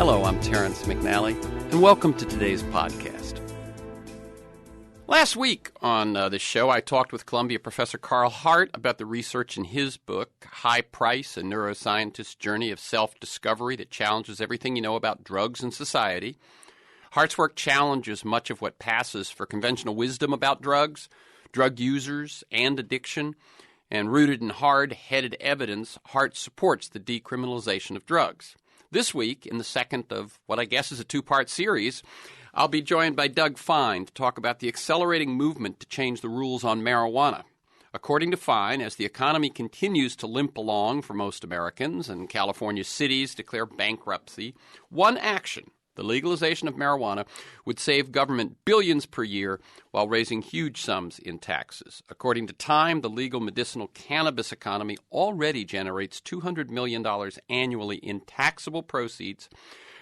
Hello, I'm Terrence McNally, and welcome to today's podcast. Last week on this show, I talked with Columbia professor Carl Hart about the research in his book, High Price, A Neuroscientist's Journey of Self-Discovery That Challenges Everything You Know About Drugs and Society. Hart's work challenges much of what passes for conventional wisdom about drugs, drug users, and addiction, and rooted in hard-headed evidence, Hart supports the decriminalization of drugs. This week, in the second of what I guess is a two-part series, I'll be joined by Doug Fine to talk about the accelerating movement to change the rules on marijuana. According to Fine, as the economy continues to limp along for most Americans and California cities declare bankruptcy, one action, the legalization of marijuana, would save government billions per year while raising huge sums in taxes. According to Time, the legal medicinal cannabis economy already generates $200 million annually in taxable proceeds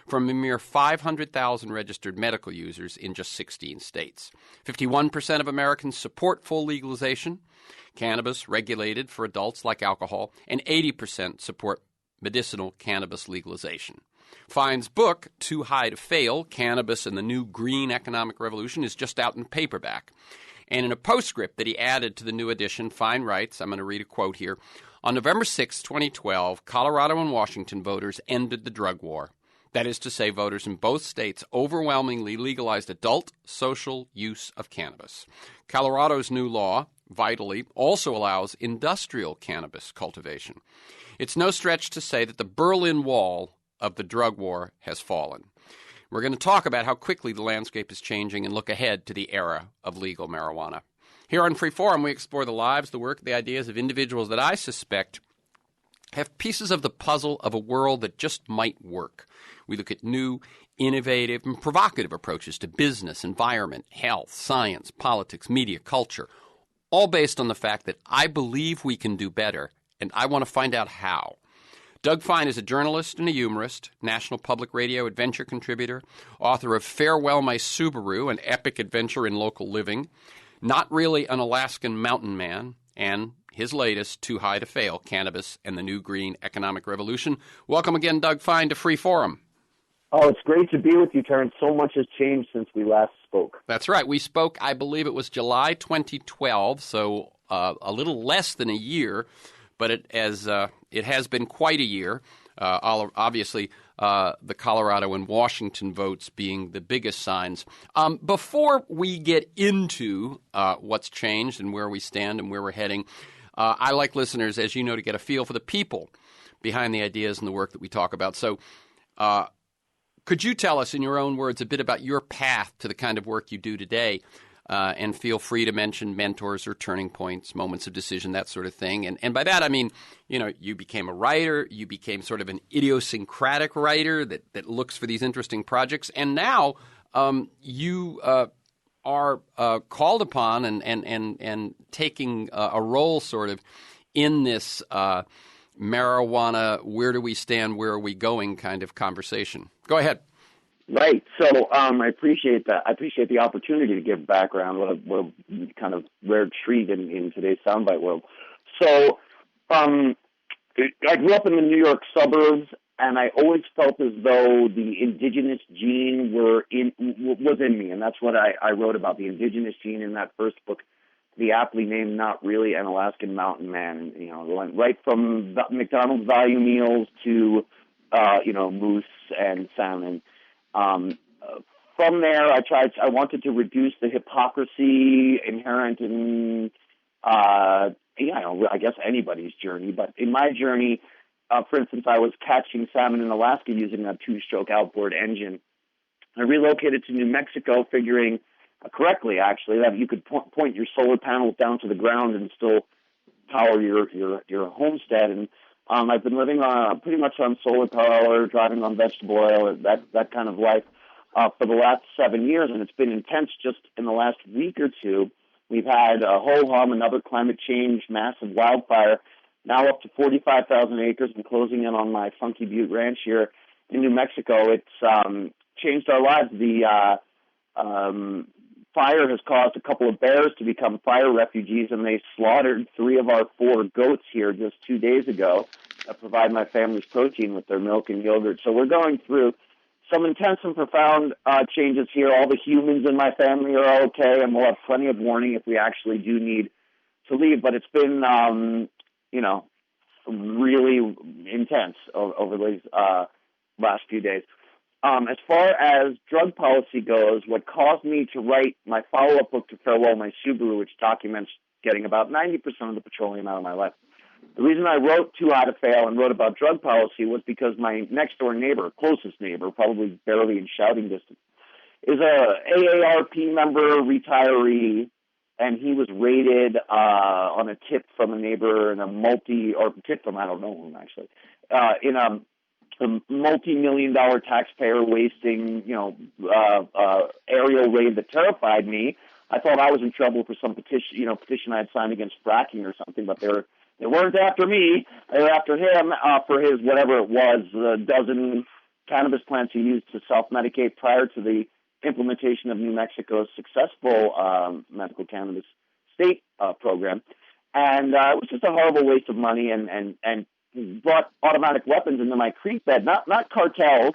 from a mere 500,000 registered medical users in just 16 states. 51% of Americans support full legalization, cannabis regulated for adults like alcohol, and 80% support medicinal cannabis legalization. Fine's book, Too High to Fail, Cannabis and the New Green Economic Revolution, is just out in paperback. And in a postscript that he added to the new edition, Fine writes, I'm going to read a quote here, on November 6, 2012, Colorado and Washington voters ended the drug war. That is to say, voters in both states overwhelmingly legalized adult social use of cannabis. Colorado's new law, vitally, also allows industrial cannabis cultivation. It's no stretch to say that the Berlin Wall of the drug war has fallen. We're going to talk about how quickly the landscape is changing and look ahead to the era of legal marijuana. Here on Freeforum, we explore the lives, the work, the ideas of individuals that I suspect have pieces of the puzzle of a world that just might work. We look at new, innovative, and provocative approaches to business, environment, health, science, politics, media, culture, all based on the fact that I believe we can do better, and I want to find out how. Doug Fine is a journalist and a humorist, National Public Radio adventure contributor, author of Farewell My Subaru, an epic adventure in local living, Not Really an Alaskan Mountain Man, and his latest, Too High to Fail, Cannabis and the New Green Economic Revolution. Welcome again, Doug Fine, to Freeforum. Oh, it's great to be with you, Terrence. So much has changed since we last spoke. That's right. We spoke, I believe it was July 2012, so a little less than a year. But it has been quite a year, obviously the Colorado and Washington votes being the biggest signs. Before we get into what's changed and where we stand and where we're heading, I like listeners, as you know, to get a feel for the people behind the ideas and the work that we talk about. So could you tell us in your own words a bit about your path to the kind of work you do today? And feel free to mention mentors or turning points, moments of decision, that sort of thing. And by that, I mean, you know, you became a writer, you became sort of an idiosyncratic writer that looks for these interesting projects. And now you are called upon and taking a role sort of in this marijuana, where do we stand, where are we going kind of conversation. Go ahead. Right. So I appreciate that. I appreciate the opportunity to give background. What a kind of rare treat in today's soundbite world. So I grew up in the New York suburbs, and I always felt as though the indigenous gene was in me, and that's what I wrote about, the indigenous gene in that first book, the aptly named Not Really an Alaskan Mountain Man. You know, went right from McDonald's value meals to moose and salmon. From there, I wanted to reduce the hypocrisy inherent in, I guess anybody's journey. But in my journey, for instance, I was catching salmon in Alaska using a two-stroke outboard engine. I relocated to New Mexico, figuring correctly, actually, that you could point your solar panels down to the ground and still power your homestead. And I've been living pretty much on solar power, driving on vegetable oil, that kind of life for the last 7 years, and it's been intense just in the last week or two. We've had a ho-hum, another climate change, massive wildfire, now up to 45,000 acres and closing in on my Funky Butte Ranch here in New Mexico. It's changed our lives. The fire has caused a couple of bears to become fire refugees, and they slaughtered 3 of our 4 goats here just 2 days ago that provide my family's protein with their milk and yogurt. So we're going through some intense and profound changes here. All the humans in my family are okay, and we'll have plenty of warning if we actually do need to leave. But it's been, really intense over these last few days. As far as drug policy goes, what caused me to write my follow-up book to Farewell My Subaru, which documents getting about 90% of the petroleum out of my life, the reason I wrote Too High to Fail and wrote about drug policy was because my next-door neighbor, closest neighbor, probably barely in shouting distance, is a AARP member, retiree, and he was raided on a tip from a neighbor in a tip from, I don't know whom actually, in a multi-million-dollar taxpayer wasting, aerial raid that terrified me. I thought I was in trouble for some petition I had signed against fracking or something, but they weren't after me. They were after him for his, whatever it was, dozen cannabis plants he used to self-medicate prior to the implementation of New Mexico's successful medical cannabis state program. And it was just a horrible waste of money and brought automatic weapons into my creek bed. Not cartels,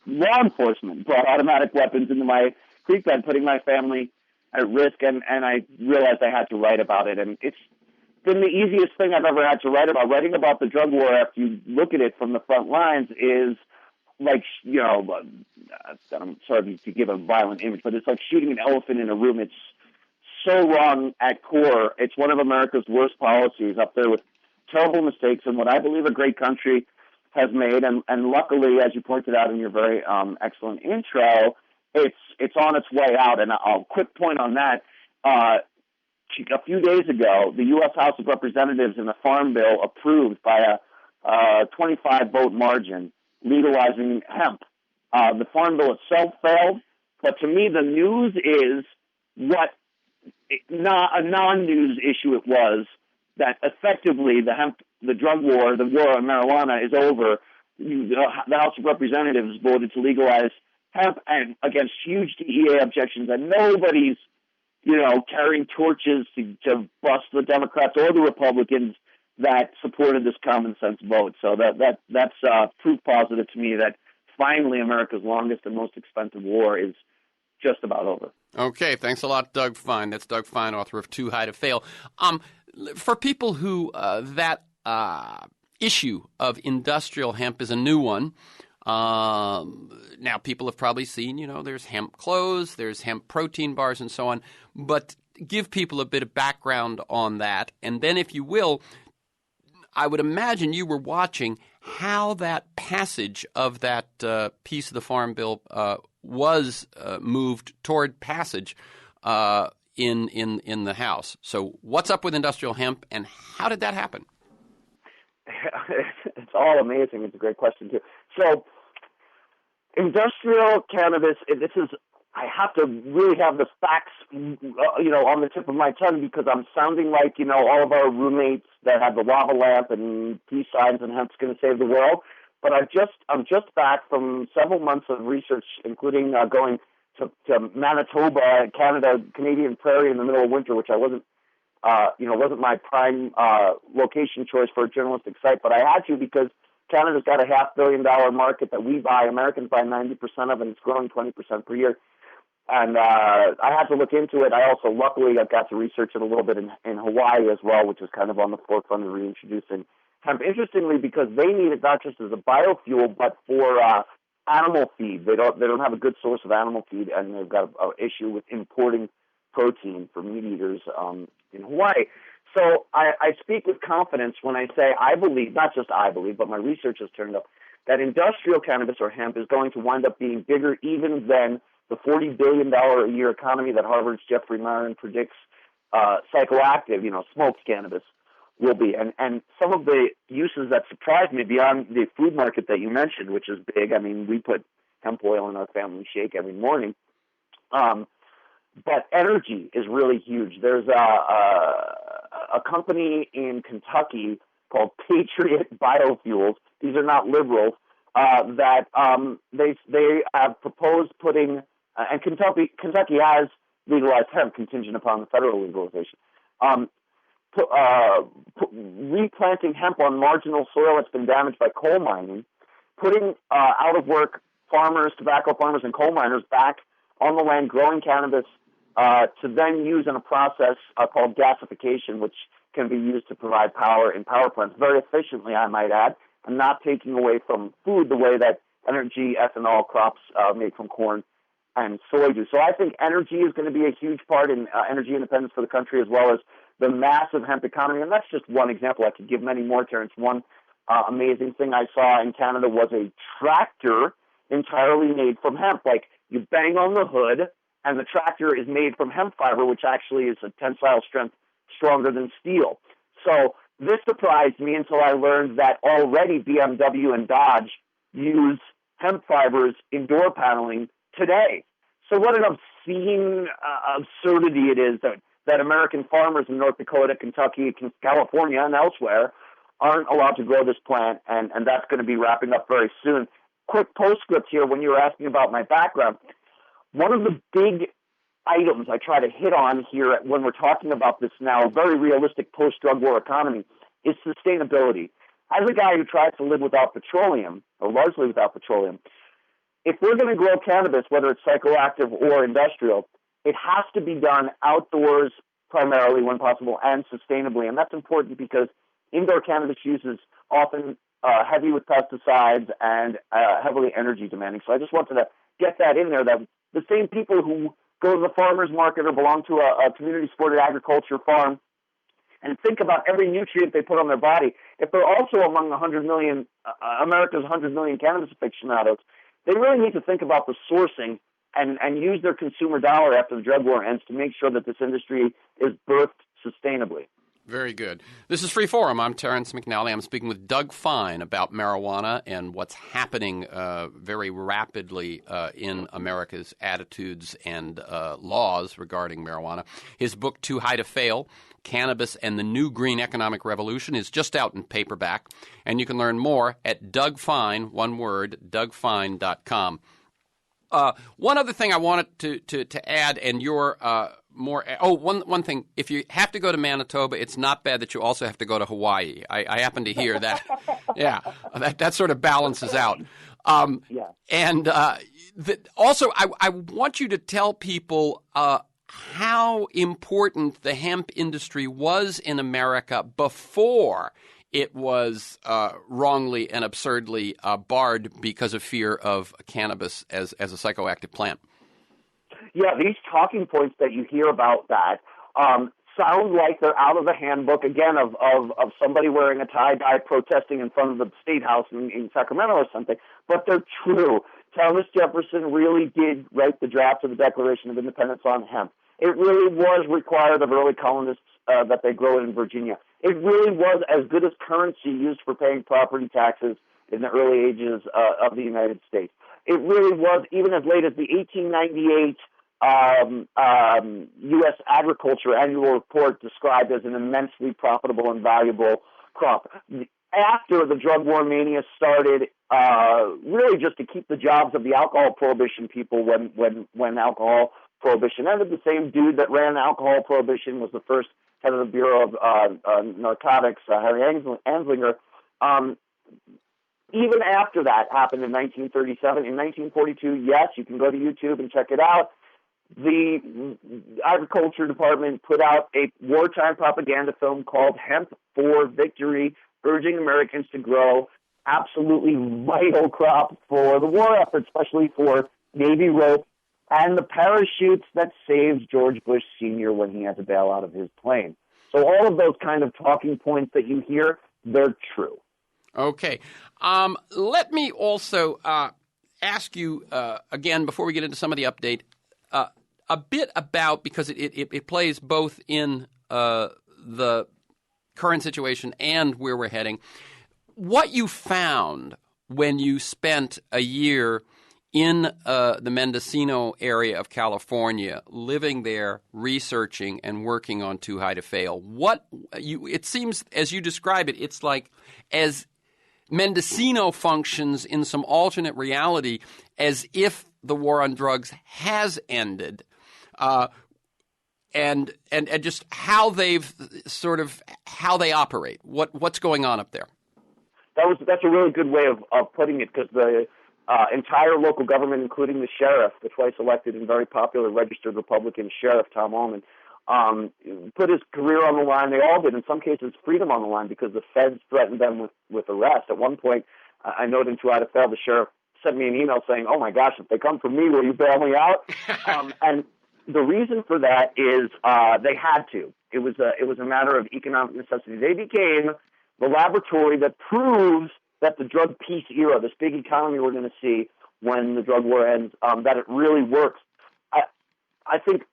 law enforcement brought automatic weapons into my creek bed, putting my family at risk. And I realized I had to write about it. And it's been the easiest thing I've ever had to write about. Writing about the drug war after you look at it from the front lines is like, I'm sorry to give a violent image, but it's like shooting an elephant in a room. It's so wrong at core. It's one of America's worst policies, up there with terrible mistakes and what I believe a great country has made. And luckily, as you pointed out in your very excellent intro, it's on its way out. And a quick point on that, a few days ago, the U.S. House of Representatives in the Farm Bill approved by a 25-vote margin legalizing hemp. The Farm Bill itself failed, but to me the news is what a non-news issue it was, that effectively the drug war, the war on marijuana is over. The House of Representatives voted to legalize hemp, and against huge DEA objections, and nobody's carrying torches to bust the Democrats or the Republicans that supported this common sense vote. So that's proof positive to me that finally America's longest and most expensive war is just about over. Okay, thanks a lot, Doug Fine. That's Doug Fine, author of Too High to Fail. For people who that issue of industrial hemp is a new one, now people have probably seen, there's hemp clothes, there's hemp protein bars and so on, but give people a bit of background on that. And then, if you will, I would imagine you were watching how that passage of that piece of the Farm Bill was moved toward passage in the House. So what's up with industrial hemp, and how did that happen? It's all amazing. It's a great question, too. So industrial cannabis, I have to really have the facts, on the tip of my tongue, because I'm sounding like, all of our roommates that have the lava lamp and peace signs and hemp's going to save the world. But I'm just back from several months of research, including going to Manitoba, Canadian Prairie in the middle of winter, which I wasn't my prime location choice for a journalistic site, but I had to because Canada's got a $500 million market that Americans buy 90% of, and it's growing 20% per year. And I had to look into it. I also, luckily, I got to research it a little bit in Hawaii as well, which is kind of on the forefront of reintroducing hemp. Interestingly, because they need it not just as a biofuel, but for animal feed. They don't have a good source of animal feed, and they've got an issue with importing protein for meat eaters in Hawaii. So I speak with confidence when I say I believe, not just I believe, but my research has turned up, that industrial cannabis or hemp is going to wind up being bigger even than the $40 billion a year economy that Harvard's Jeffrey Marin predicts psychoactive, smoked cannabis will be. And some of the uses that surprised me beyond the food market that you mentioned, which is big. I mean, we put hemp oil in our family shake every morning. But energy is really huge. There's a company in Kentucky called Patriot Biofuels. These are not liberals. That they have proposed putting, and Kentucky has legalized hemp contingent upon the federal legalization. Replanting hemp on marginal soil that's been damaged by coal mining, putting out of work farmers, tobacco farmers, and coal miners back on the land growing cannabis to then use in a process called gasification, which can be used to provide power in power plants very efficiently, I might add, and not taking away from food the way that energy ethanol crops made from corn and soy do. So I think energy is going to be a huge part in energy independence for the country, as well as the massive hemp economy. And that's just one example. I could give many more, Terrence. One amazing thing I saw in Canada was a tractor entirely made from hemp. Like, you bang on the hood, and the tractor is made from hemp fiber, which actually is a tensile strength stronger than steel. So this surprised me until I learned that already BMW and Dodge use hemp fibers in door paneling today. So what an obscene absurdity it is that American farmers in North Dakota, Kentucky, California, and elsewhere aren't allowed to grow this plant, and that's going to be wrapping up very soon. Quick postscript here, when you were asking about my background, one of the big items I try to hit on here when we're talking about this now very realistic post-drug war economy is sustainability. As a guy who tries to live without petroleum, or largely without petroleum, if we're going to grow cannabis, whether it's psychoactive or industrial, it has to be done outdoors primarily when possible and sustainably. And that's important because indoor cannabis use is often heavy with pesticides and heavily energy demanding. So I just wanted to get that in there, that the same people who go to the farmer's market or belong to a community-supported agriculture farm and think about every nutrient they put on their body, if they're also among the 100 million, America's 100 million cannabis aficionados, they really need to think about the sourcing and use their consumer dollar after the drug war ends to make sure that this industry is birthed sustainably. Very good. This is Free Forum. I'm Terrence McNally. I'm speaking with Doug Fine about marijuana and what's happening very rapidly in America's attitudes and laws regarding marijuana. His book, Too High to Fail, Cannabis and the New Green Economic Revolution, is just out in paperback, and you can learn more at Doug Fine, one word, dougfine.com. One other thing I wanted to add, and your one thing. If you have to go to Manitoba, it's not bad that you also have to go to Hawaii. I happen to hear that. Yeah, that sort of balances out. Yeah. And also, I want you to tell people how important the hemp industry was in America before it was wrongly and absurdly barred because of fear of cannabis as a psychoactive plant. Yeah, these talking points that you hear about that sound like they're out of the handbook, again, of somebody wearing a tie-dye protesting in front of the State House in Sacramento or something, but they're true. Thomas Jefferson really did write the draft of the Declaration of Independence on hemp. It really was required of early colonists that they grow it in Virginia. It really was as good as currency used for paying property taxes in the early ages of the United States. It really was, even as late as the 1898 U.S. Agriculture Annual Report, described as an immensely profitable and valuable crop. After the drug war mania started, really just to keep the jobs of the alcohol prohibition people when alcohol prohibition ended, the same dude that ran alcohol prohibition was the first head of the Bureau of Narcotics, Harry Anslinger. Even after that happened in 1937, in 1942, yes, you can go to YouTube and check it out. The Agriculture Department put out a wartime propaganda film called Hemp for Victory, urging Americans to grow absolutely vital crops for the war effort, especially for Navy rope and the parachutes that saved George Bush Sr. when he had to bail out of his plane. So all of those kind of talking points that you hear, they're true. Okay. Let me also ask you, again, before we get into some of the update, a bit about, because it plays both in the current situation and where we're heading, what you found when you spent a year in the Mendocino area of California, living there, researching and working on Too High to Fail. It seems, as you describe it, it's like as Mendocino functions in some alternate reality, as if the war on drugs has ended, and just how they operate. What's going on up there? That's a really good way of putting it, because the entire local government, including the sheriff, the twice elected and very popular registered Republican sheriff, Tom Ullman, put his career on the line. They all did, in some cases, freedom on the line because the feds threatened them with arrest. At one point, I noted in Too High to Fail, the sheriff sent me an email saying, "Oh my gosh, if they come for me, will you bail me out?" And the reason for that is they had to. It was a matter of economic necessity. They became the laboratory that proves that the drug peace era, this big economy we're going to see when the drug war ends, that it really works. I think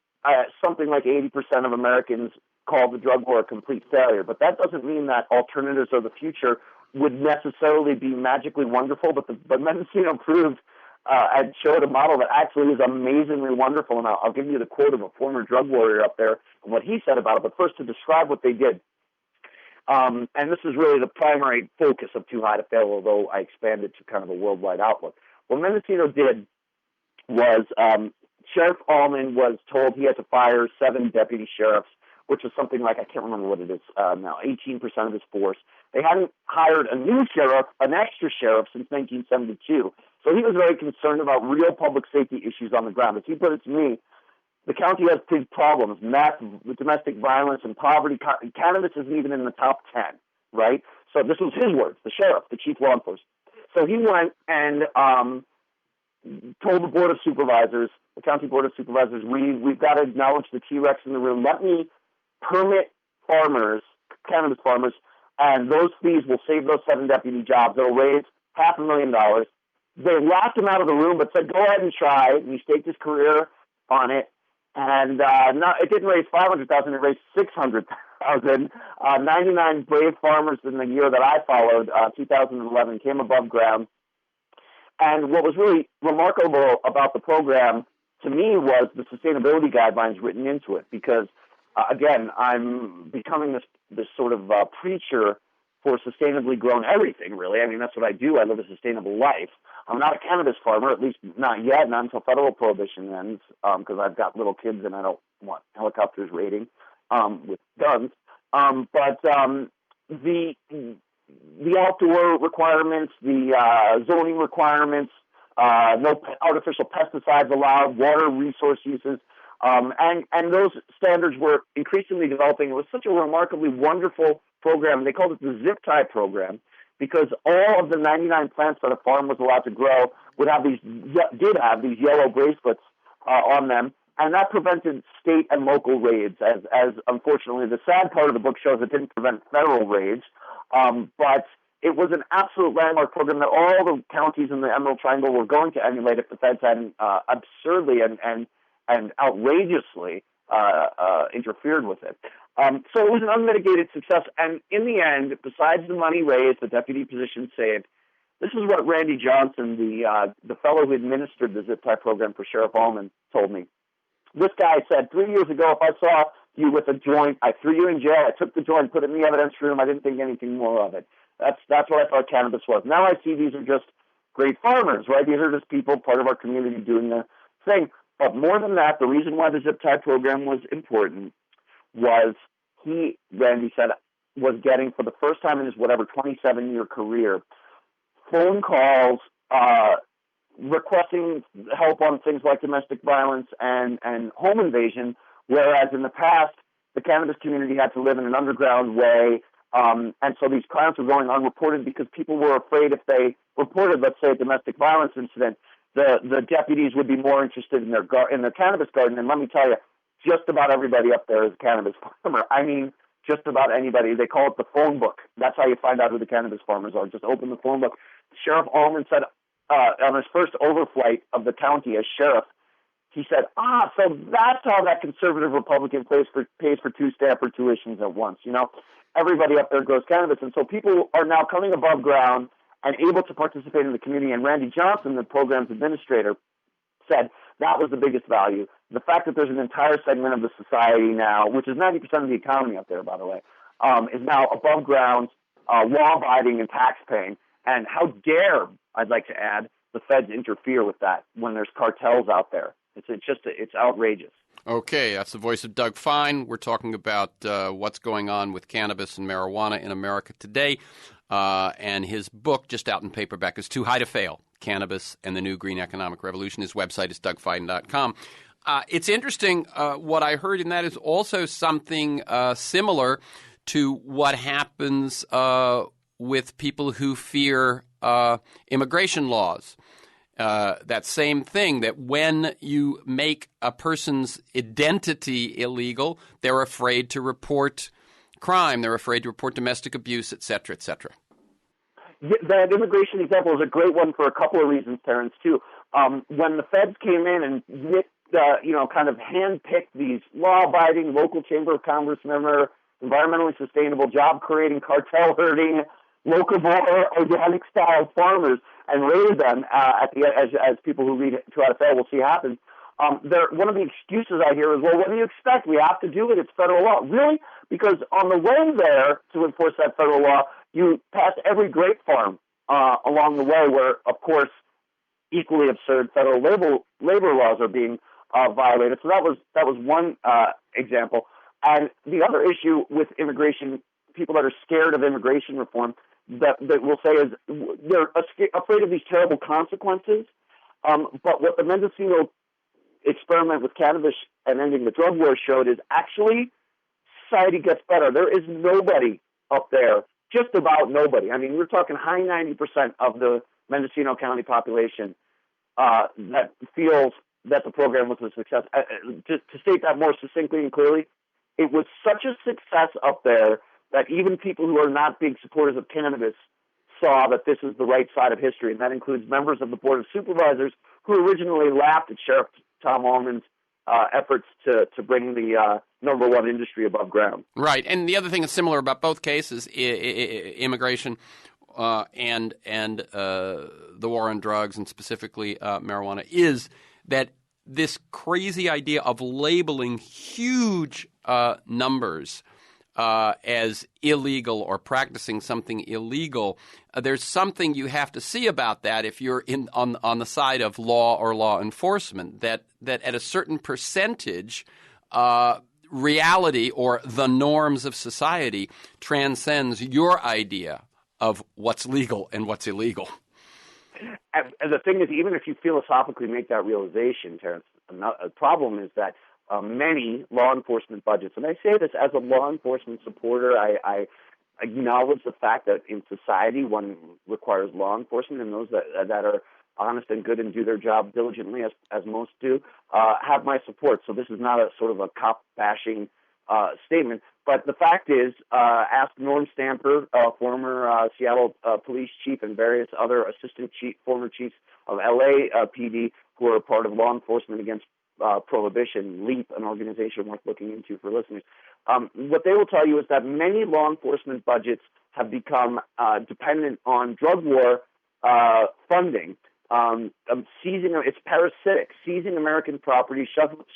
something like 80% of Americans call the drug war a complete failure, but that doesn't mean that alternatives or the future would necessarily be magically wonderful. But Mendocino proved and showed a model that actually is amazingly wonderful. And I'll give you the quote of a former drug warrior up there and what he said about it. But first, to describe what they did. And this is really the primary focus of Too High to Fail, although I expanded to kind of a worldwide outlook. What Mendocino did was Sheriff Ullman was told he had to fire 7 deputy sheriffs, which is something like, I can't remember what it is now, 18% of his force. They hadn't hired a new sheriff, an extra sheriff, since 1972. So he was very concerned about real public safety issues on the ground. As he put it to me, the county has big problems, massive domestic violence and poverty. Cannabis isn't even in the top 10, right? So this was his words, the sheriff, the chief law enforcement. So he went and told the Board of Supervisors, the County Board of Supervisors, we've got to acknowledge the T-Rex in the room. Let me permit farmers, cannabis farmers, and those fees will save those 7 deputy jobs. It'll raise $500,000. They laughed him out of the room, but said, go ahead and try it. And he staked his career on it. And it didn't raise $500,000, it raised $600,000. 99 brave farmers in the year that I followed, 2011, came above ground. And what was really remarkable about the program to me was the sustainability guidelines written into it, because again, I'm becoming this sort of preacher for sustainably grown everything, really. I mean, that's what I do. I live a sustainable life. I'm not a cannabis farmer, at least not yet, not until federal prohibition ends, because I've got little kids and I don't want helicopters raiding with guns. But the outdoor requirements, the zoning requirements, no artificial pesticides allowed, water resource uses, and those standards were increasingly developing. It was such a remarkably wonderful program. They called it the zip tie program because all of the 99 plants that a farm was allowed to grow did have these yellow bracelets on them, and that prevented state and local raids. As unfortunately, the sad part of the book shows, it didn't prevent federal raids, but it was an absolute landmark program that all the counties in the Emerald Triangle were going to emulate if the feds hadn't absurdly and outrageously interfered with it. So it was an unmitigated success. And in the end, besides the money raised, the deputy position saved, this is what Randy Johnson, the fellow who administered the zip tie program for Sheriff Ullman, told me. This guy said, 3 years ago, if I saw you with a joint, I threw you in jail. I took the joint, put it in the evidence room. I didn't think anything more of it. That's what I thought cannabis was. Now I see these are just great farmers, right? These are just people, part of our community doing their thing. But more than that, the reason why the zip tie program was important was Randy said, was getting for the first time in his 27-year career, phone calls requesting help on things like domestic violence and home invasion, whereas in the past, the cannabis community had to live in an underground way. And so these crimes were going unreported because people were afraid if they reported, let's say, a domestic violence incident, the deputies would be more interested in their cannabis garden. And let me tell you, just about everybody up there is a cannabis farmer. I mean, just about anybody. They call it the phone book. That's how you find out who the cannabis farmers are. Just open the phone book. Sheriff Ullman said on his first overflight of the county as sheriff, he said, so that's how that conservative Republican pays for 2 Stanford tuitions at once. You know, everybody up there grows cannabis. And so people are now coming above ground and able to participate in the community. And Randy Johnson, the program's administrator, said that was the biggest value. The fact that there's an entire segment of the society now, which is 90% of the economy up there, by the way, is now above ground, law-abiding and tax-paying. And how dare, I'd like to add, the feds interfere with that when there's cartels out there. It's outrageous. Okay, that's the voice of Doug Fine. We're talking about what's going on with cannabis and marijuana in America today. And his book, just out in paperback, is Too High to Fail, Cannabis and the New Green Economic Revolution. His website is dougfiden.com. It's interesting. What I heard in that is also something similar to what happens with people who fear immigration laws. That same thing, that when you make a person's identity illegal, they're afraid to report crime, they're afraid to report domestic abuse, et cetera, et cetera. That immigration example is a great one for a couple of reasons, Terrence, too. When the feds came in and kind of handpicked these law-abiding local chamber of commerce member, environmentally sustainable, job-creating, cartel-hurting, locavore, organic-style farmers, and rated them as people who read Too Hot to Fail will see happen. One of the excuses I hear is, well, what do you expect? We have to do it. It's federal law. Really? Because on the way there to enforce that federal law, you pass every grape farm along the way where, of course, equally absurd federal labor laws are being violated. So that was one example. And the other issue with immigration, people that are scared of immigration reform, that we'll say is they're afraid of these terrible consequences. But what the Mendocino experiment with cannabis and ending the drug war showed is actually society gets better. There is nobody up there, just about nobody. I mean, we're talking high 90% of the Mendocino County population that feels that the program was a success. To state that more succinctly and clearly, it was such a success up there that even people who are not big supporters of cannabis saw that this is the right side of history, and that includes members of the Board of Supervisors who originally laughed at Sheriff Tom Allman's efforts to bring the number one industry above ground. Right, and the other thing that's similar about both cases, immigration and the war on drugs, and specifically marijuana, is that this crazy idea of labeling huge numbers as illegal or practicing something illegal, there's something you have to see about that if you're on the side of law or law enforcement, that at a certain percentage, reality or the norms of society transcends your idea of what's legal and what's illegal. And the thing is, even if you philosophically make that realization, Terrence, a problem is that many law enforcement budgets, and I say this as a law enforcement supporter, I acknowledge the fact that in society one requires law enforcement, and those that are honest and good and do their job diligently, as most do, have my support. So this is not a sort of a cop-bashing statement. But the fact is, ask Norm Stamper, former Seattle police chief, and various other former chiefs of LA PD who are part of law enforcement against prohibition, LEAP, an organization worth looking into for listeners. What they will tell you is that many law enforcement budgets have become dependent on drug war funding. It's parasitic, seizing American property,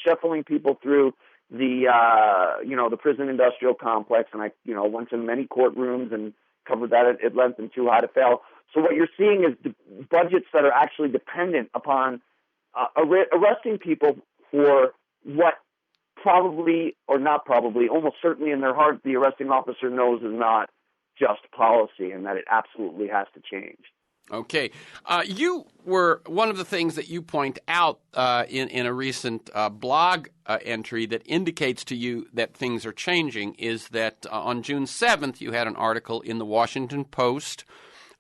shuffling people through the prison industrial complex, and I went to many courtrooms and covered that at length in Too High to Fail. So what you're seeing is budgets that are actually dependent upon arresting people for what probably, or not probably, almost certainly in their heart, the arresting officer knows is not just policy, and that it absolutely has to change. Okay. You were one of the things that you point out in a recent blog entry that indicates to you that things are changing is that on June 7th you had an article in the Washington Post,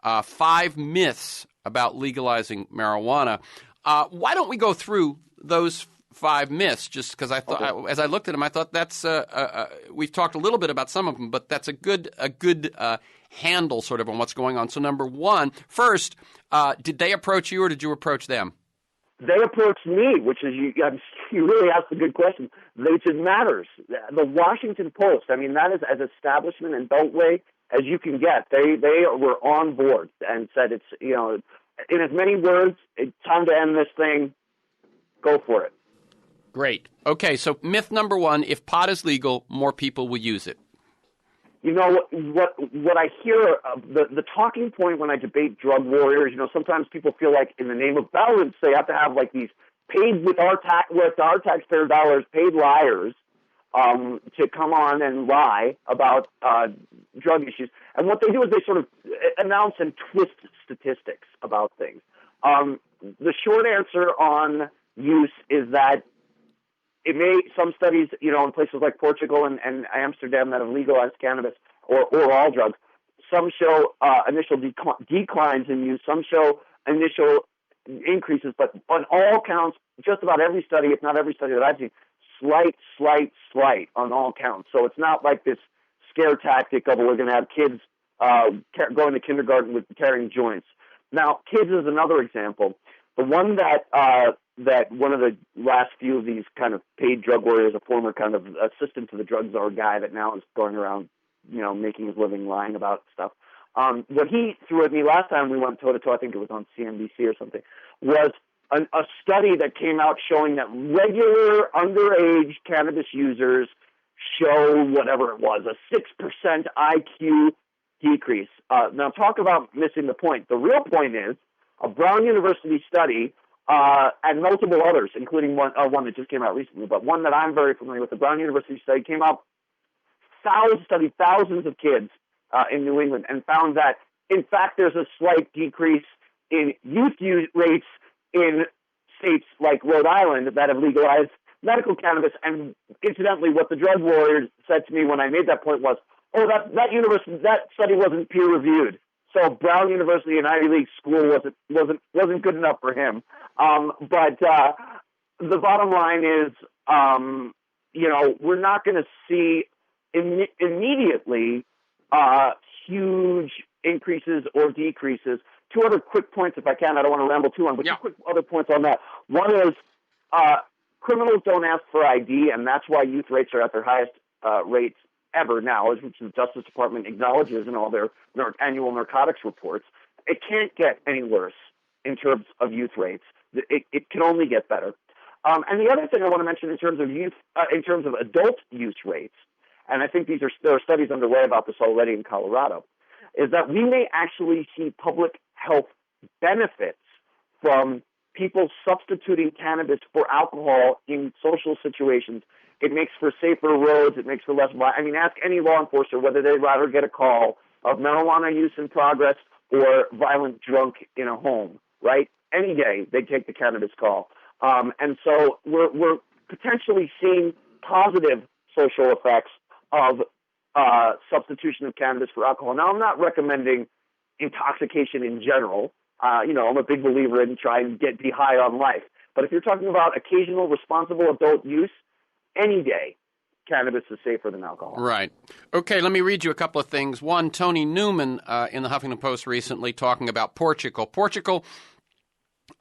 5 myths about legalizing marijuana. Why don't we go through those 5 myths, just because I thought, okay. As I looked at them, I thought that's we've talked a little bit about some of them, but that's a good handle sort of on what's going on. So number one, first, did they approach you or did you approach them? They approached me, which is you really asked a good question. Which matters. The Washington Post, I mean, that is as establishment and beltway as you can get. They were on board and said it's in as many words, it's time to end this thing. Go for it. Great. Okay, so myth number one, if pot is legal, more people will use it. You know, what I hear, the talking point when I debate drug warriors, sometimes people feel like in the name of balance, they have to have like these paid with our taxpayer dollars, paid liars to come on and lie about drug issues. And what they do is they sort of announce and twist statistics about things. The short answer on use is that some studies, in places like Portugal and Amsterdam that have legalized cannabis or all drugs, some show initial declines in use, some show initial increases, but on all counts, just about every study, if not every study that I've seen, slight on all counts. So it's not like this scare tactic of we're going to have kids going to kindergarten with carrying joints. Now, kids is another example. The one that one of the last few of these kind of paid drug warriors, a former kind of assistant to the drug czar guy that now is going around, making his living lying about stuff. What he threw at me last time we went toe-to-toe, I think it was on CNBC or something, was a study that came out showing that regular underage cannabis users show whatever it was, a 6% IQ decrease. Now, talk about missing the point. The real point is a Brown University study and multiple others, including one that just came out recently, but one that I'm very familiar with, the Brown University study, came out, studied thousands of kids in New England and found that, in fact, there's a slight decrease in youth use rates in states like Rhode Island that have legalized medical cannabis. And incidentally, what the drug warriors said to me when I made that point was, that study wasn't peer reviewed. So Brown University, an Ivy League school, wasn't good enough for him. But the bottom line is, we're not going to see immediately huge increases or decreases. Two other quick points, if I can. I don't want to ramble too long, but two quick other points on that. One is criminals don't ask for ID, and that's why youth rates are at their highest rates ever now, which the Justice Department acknowledges in all their annual narcotics reports. It can't get any worse in terms of youth rates. It can only get better. And the other thing I want to mention in terms of adult use rates, and I think there are studies underway about this already in Colorado, is that we may actually see public health benefits from people substituting cannabis for alcohol in social situations. It makes for safer roads. It makes for less violence. I mean, ask any law enforcer whether they'd rather get a call of marijuana use in progress or violent drunk in a home, right? Any day they'd take the cannabis call. And so we're potentially seeing positive social effects of substitution of cannabis for alcohol. Now, I'm not recommending intoxication in general. I'm a big believer in trying to be high on life. But if you're talking about occasional responsible adult use, any day, cannabis is safer than alcohol. Right. Okay, let me read you a couple of things. One, Tony Newman in the Huffington Post recently talking about Portugal. Portugal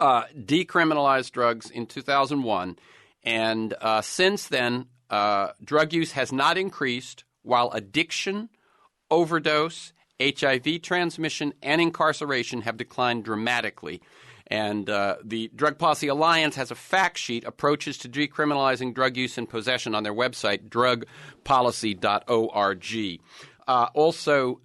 decriminalized drugs in 2001, and since then, drug use has not increased, while addiction, overdose, HIV transmission, and incarceration have declined dramatically. And the Drug Policy Alliance has a fact sheet, Approaches to Decriminalizing Drug Use and Possession, on their website, drugpolicy.org. Also,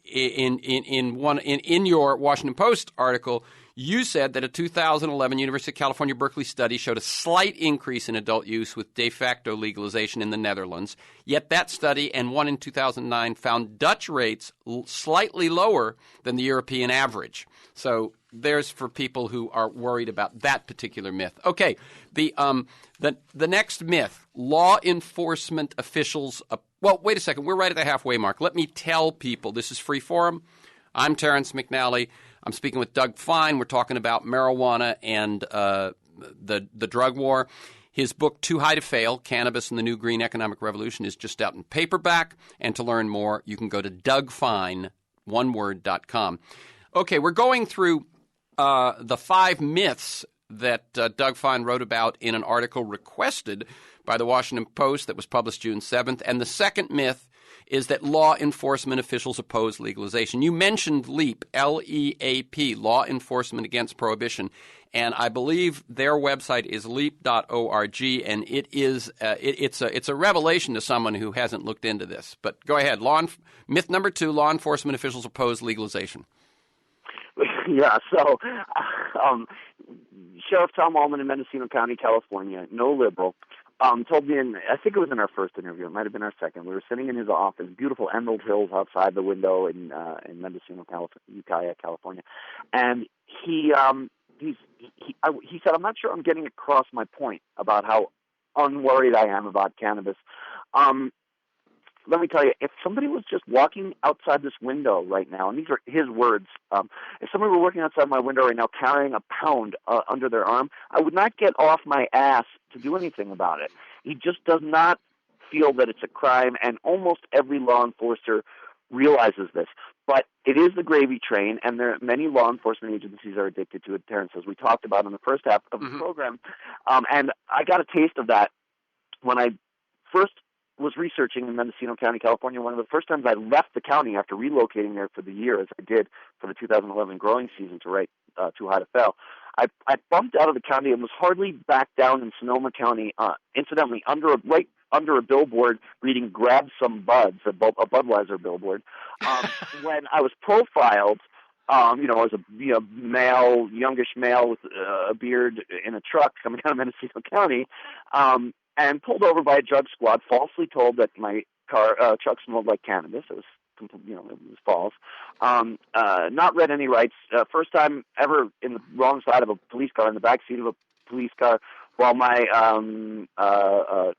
in your Washington Post article, you said that a 2011 University of California, Berkeley study showed a slight increase in adult use with de facto legalization in the Netherlands. Yet that study, and one in 2009, found Dutch rates slightly lower than the European average. So there's for people who are worried about that particular myth. Okay, the next myth: law enforcement officials. Well, wait a second. We're right at the halfway mark. Let me tell people this is Free Forum. I'm Terrence McNally. I'm speaking with Doug Fine. We're talking about marijuana and the drug war. His book, Too High to Fail, Cannabis and the New Green Economic Revolution, is just out in paperback. And to learn more, you can go to dougfine.com. Okay, we're going through the 5 myths that Doug Fine wrote about in an article requested by the Washington Post that was published June 7th. And the second myth is that law enforcement officials oppose legalization. You mentioned LEAP, L-E-A-P, Law Enforcement Against Prohibition, and I believe their website is leap.org, and it's a revelation to someone who hasn't looked into this. But go ahead. Myth number 2: law enforcement officials oppose legalization. Yeah, so Sheriff Tom Allman in Mendocino County, California, no liberal, told me, I think it was in our first interview, it might have been our second, we were sitting in his office, beautiful emerald hills outside the window in Mendocino, Ukiah, California, and he said, I'm not sure I'm getting across my point about how unworried I am about cannabis. Let me tell you, if somebody was just walking outside this window right now, and these are his words, if somebody were walking outside my window right now carrying a pound under their arm, I would not get off my ass to do anything about it. He just does not feel that it's a crime, and almost every law enforcer realizes this. But it is the gravy train, and there are many law enforcement agencies are addicted to it, Terrence, as we talked about in the first half of the program. And I got a taste of that when I first was researching in Mendocino County, California. One of the first times I left the county after relocating there for the year, as I did for the 2011 growing season to write Too High to Fail, I bumped out of the county and was hardly back down in Sonoma County, incidentally, right under a billboard reading "Grab Some Buds," a Budweiser billboard, when I was profiled. As a male, youngish male with a beard in a truck coming out of Mendocino County, and pulled over by a drug squad, falsely told that my truck smelled like cannabis. It was, it was false. Not read any rights. First time ever in the wrong side of a police car, in the back seat of a police car, while my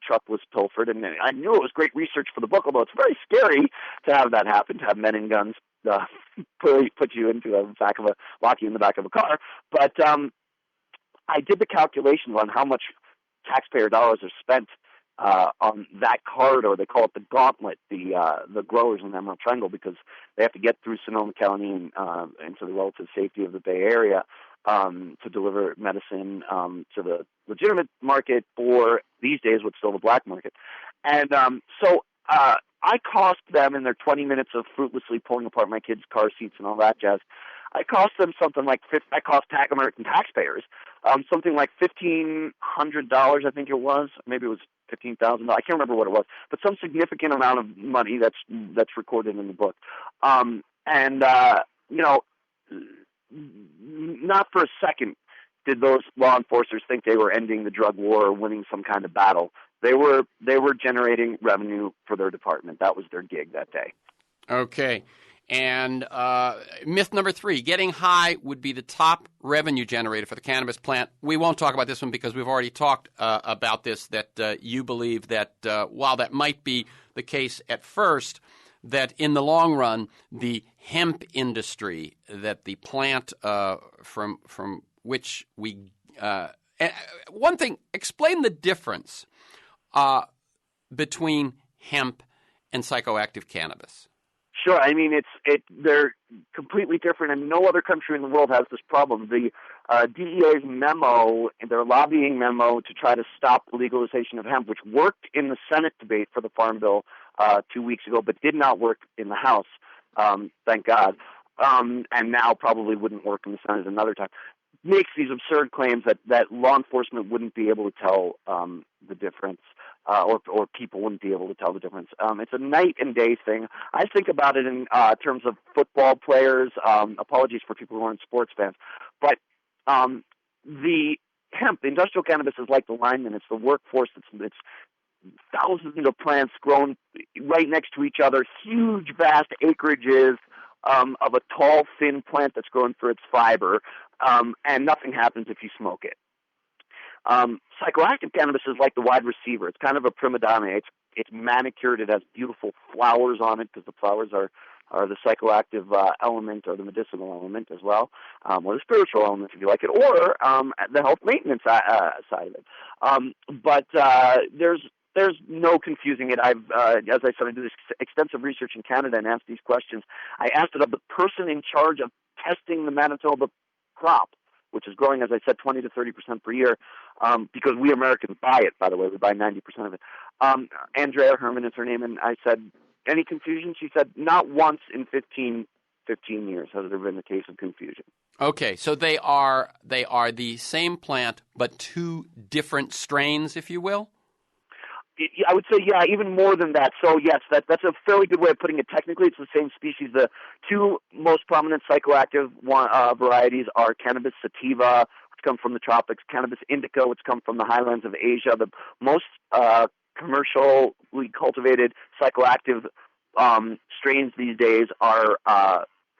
truck was pilfered. And I knew it was great research for the book, although it's very scary to have that happen, to have men in guns put you into lock you in the back of a car. But I did the calculations on how much taxpayer dollars are spent on that corridor. They call it the gauntlet, the growers in the Emerald Triangle, because they have to get through Sonoma County and into the relative safety of the Bay Area to deliver medicine to the legitimate market, or these days what's still the black market. And so I cost them, in their 20 minutes of fruitlessly pulling apart my kids' car seats and all that jazz, I cost them something like American taxpayers something like $1,500, I think it was. Maybe it was $15,000. I can't remember what it was, but some significant amount of money that's recorded in the book. Not for a second did those law enforcers think they were ending the drug war or winning some kind of battle. They were generating revenue for their department. That was their gig that day. Okay. And myth number 3, getting high would be the top revenue generator for the cannabis plant. We won't talk about this one because we've already talked about this, that you believe that while that might be the case at first, that in the long run, the hemp industry, that the plant from which we one thing, explain the difference between hemp and psychoactive cannabis. Sure. I mean, they're completely different, and no other country in the world has this problem. The DEA's memo, their lobbying memo to try to stop the legalization of hemp, which worked in the Senate debate for the Farm Bill 2 weeks ago, but did not work in the House, thank God, and now probably wouldn't work in the Senate another time, makes these absurd claims that law enforcement wouldn't be able to tell the difference. Or people wouldn't be able to tell the difference. It's a night and day thing. I think about it in terms of football players. Apologies for people who aren't sports fans. But the hemp, the industrial cannabis, is like the lineman. It's the workforce. It's thousands of plants grown right next to each other, huge, vast acreages of a tall, thin plant that's grown for its fiber, and nothing happens if you smoke it. Psychoactive cannabis is like the wide receiver. It's kind of a prima donna. It's manicured. It has beautiful flowers on it because the flowers are the psychoactive element, or the medicinal element as well, or the spiritual element, if you like it, or the health maintenance side of it. But there's no confusing it. As I said, I do this extensive research in Canada and asked these questions. I asked it of the person in charge of testing the Manitoba crop, which is growing, as I said, 20 to 30% per year, because we Americans buy it, by the way. We buy 90% of it. Andrea Herman is her name, and I said, any confusion? She said, not once in 15 years has there been a case of confusion. Okay, so they are the same plant, but 2 different strains, if you will? I would say, yeah, even more than that. So, yes, that's a fairly good way of putting it. Technically, it's the same species. The 2 most prominent psychoactive varieties are Cannabis sativa, which come from the tropics. Cannabis indica, which come from the highlands of Asia. The most commercially cultivated psychoactive strains these days are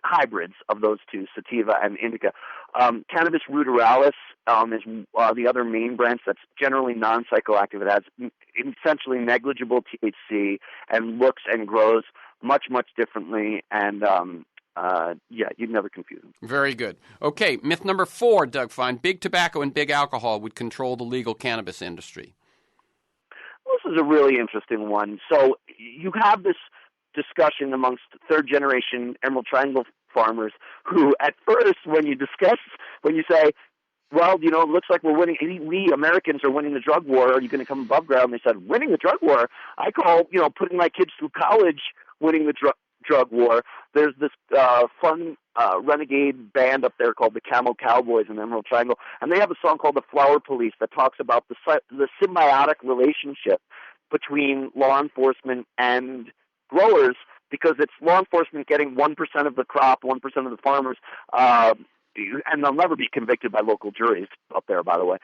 hybrids of those two, sativa and indica. Cannabis ruderalis is the other main branch that's generally non-psychoactive. It has essentially negligible THC and looks and grows much, much differently. And you'd never confuse them. Very good. Okay, myth number 4, Doug Fine. Big tobacco and big alcohol would control the legal cannabis industry. Well, this is a really interesting one. So you have this discussion amongst third-generation Emerald Triangle farmers who, at first, when you say, well, it looks like we're winning, we Americans are winning the drug war, are you going to come above ground? They said, winning the drug war? I call, putting my kids through college winning the drug war. There's this fun renegade band up there called the Camo Cowboys in Emerald Triangle, and they have a song called The Flower Police that talks about the symbiotic relationship between law enforcement and growers, because it's law enforcement getting 1% of the crop, 1% of the farmers, and they'll never be convicted by local juries up there, by the way,